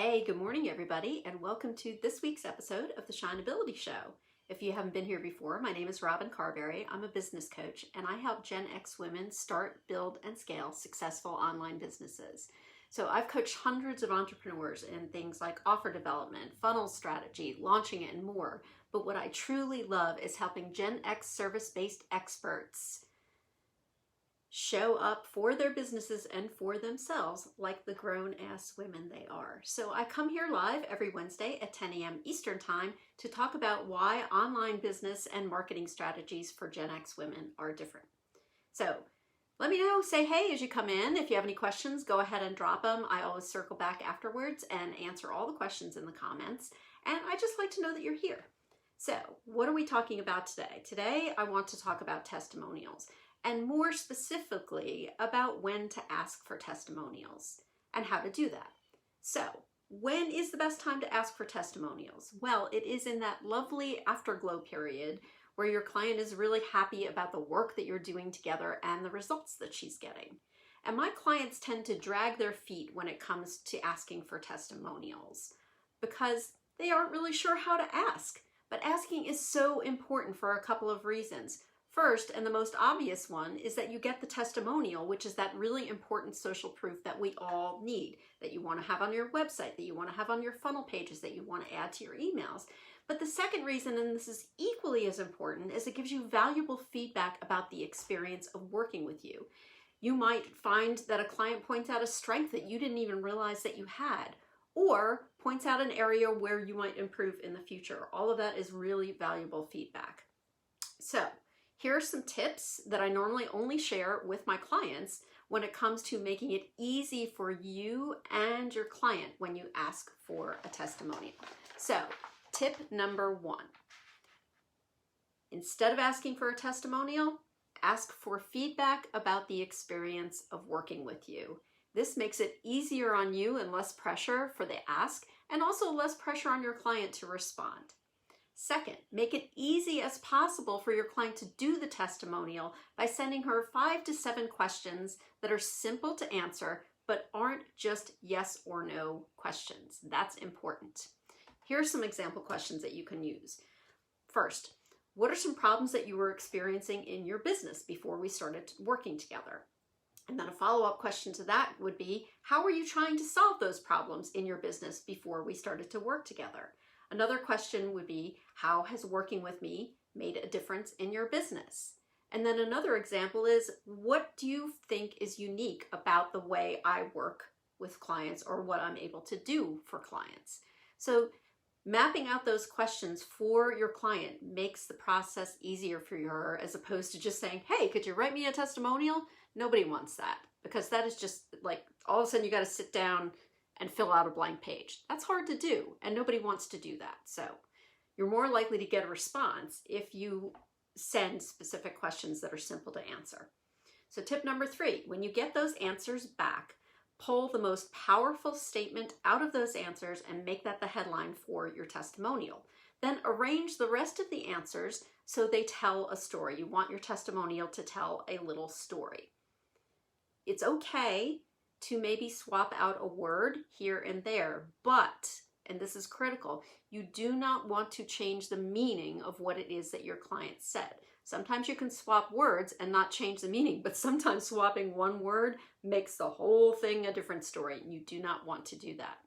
Hey, good morning everybody, and welcome to this week's episode of the Shineability Show. If you haven't been here before, my name is Robin Carberry. I'm a business coach, and I help Gen X women start, build, and scale successful online businesses. So I've coached hundreds of entrepreneurs in things like offer development, funnel strategy, launching it, and more. But what I truly love is helping Gen X service-based experts show up for their businesses and for themselves like the grown-ass women they are. So I come here live every Wednesday at 10 a.m. Eastern Time to talk about why online business and marketing strategies for Gen X women are different. So let me know, say hey as you come in. If you have any questions, go ahead and drop them. I always circle back afterwards and answer all the questions in the comments. And I just like to know that you're here. So what are we talking about today? Today I want to talk about testimonials, and more specifically about when to ask for testimonials and how to do that. So when is the best time to ask for testimonials? Well, it is in that lovely afterglow period where your client is really happy about the work that you're doing together and the results that she's getting. And my clients tend to drag their feet when it comes to asking for testimonials because they aren't really sure how to ask. But asking is so important for a couple of reasons. First, and the most obvious one, is that you get the testimonial, which is that really important social proof that we all need, that you want to have on your website, that you want to have on your funnel pages, that you want to add to your emails. But the second reason, and this is equally as important, is it gives you valuable feedback about the experience of working with you. You might find that a client points out a strength that you didn't even realize that you had, or points out an area where you might improve in the future. All of that is really valuable feedback. So here are some tips that I normally only share with my clients when it comes to making it easy for you and your client when you ask for a testimonial. So tip number 1, instead of asking for a testimonial, ask for feedback about the experience of working with you. This makes it easier on you and less pressure for the ask, and also less pressure on your client to respond. Second, make it easy as possible for your client to do the testimonial by sending her 5 to 7 questions that are simple to answer, but aren't just yes or no questions. That's important. Here are some example questions that you can use. First, what are some problems that you were experiencing in your business before we started working together? And then a follow-up question to that would be, how were you trying to solve those problems in your business before we started to work together? Another question would be, how has working with me made a difference in your business? And then another example is, what do you think is unique about the way I work with clients or what I'm able to do for clients? So mapping out those questions for your client makes the process easier for her, as opposed to just saying, hey, could you write me a testimonial? Nobody wants that, because that is just like, all of a sudden you got to sit down and fill out a blank page. That's hard to do, and nobody wants to do that. So you're more likely to get a response if you send specific questions that are simple to answer. So tip number 3, when you get those answers back, pull the most powerful statement out of those answers and make that the headline for your testimonial. Then arrange the rest of the answers so they tell a story. You want your testimonial to tell a little story. It's okay to maybe swap out a word here and there, but, and this is critical, you do not want to change the meaning of what it is that your client said. Sometimes you can swap words and not change the meaning, but sometimes swapping one word makes the whole thing a different story. You do not want to do that.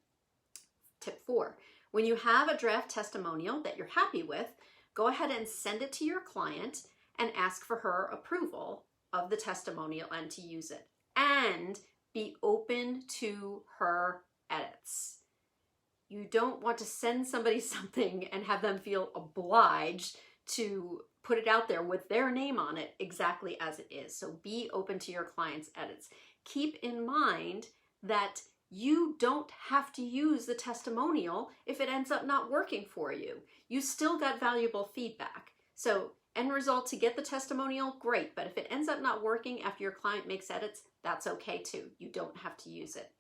Tip 4, when you have a draft testimonial that you're happy with, go ahead and send it to your client and ask for her approval of the testimonial and to use it. And be open to her edits. You don't want to send somebody something and have them feel obliged to put it out there with their name on it exactly as it is. So be open to your client's edits. Keep in mind that you don't have to use the testimonial if it ends up not working for you. You still got valuable feedback. So end result, to get the testimonial, great. But if it ends up not working after your client makes edits, that's okay too. You don't have to use it.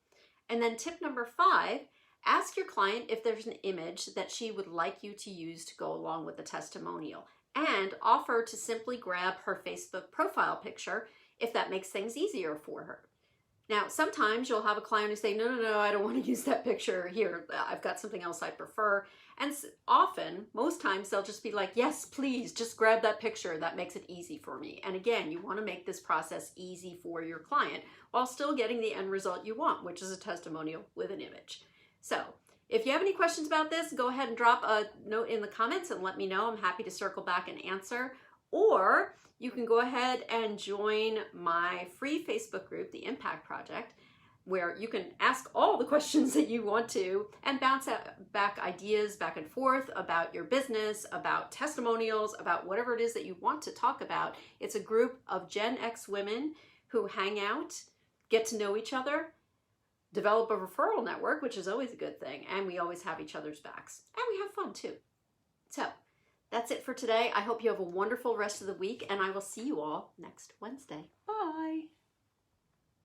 And then tip number 5, ask your client if there's an image that she would like you to use to go along with the testimonial, and offer to simply grab her Facebook profile picture if that makes things easier for her. Now, sometimes you'll have a client who say, no, I don't want to use that picture. Here, I've got something else I prefer. And often, most times, they'll just be like, yes, please, just grab that picture. That makes it easy for me. And again, you want to make this process easy for your client while still getting the end result you want, which is a testimonial with an image. So if you have any questions about this, go ahead and drop a note in the comments and let me know. I'm happy to circle back and answer. Or you can go ahead and join my free Facebook group, The Impact Project, where you can ask all the questions that you want to and bounce back ideas back and forth about your business, about testimonials, about whatever it is that you want to talk about. It's a group of Gen X women who hang out, get to know each other, develop a referral network, which is always a good thing, and we always have each other's backs. And we have fun too. So that's it for today. I hope you have a wonderful rest of the week, and I will see you all next Wednesday. Bye.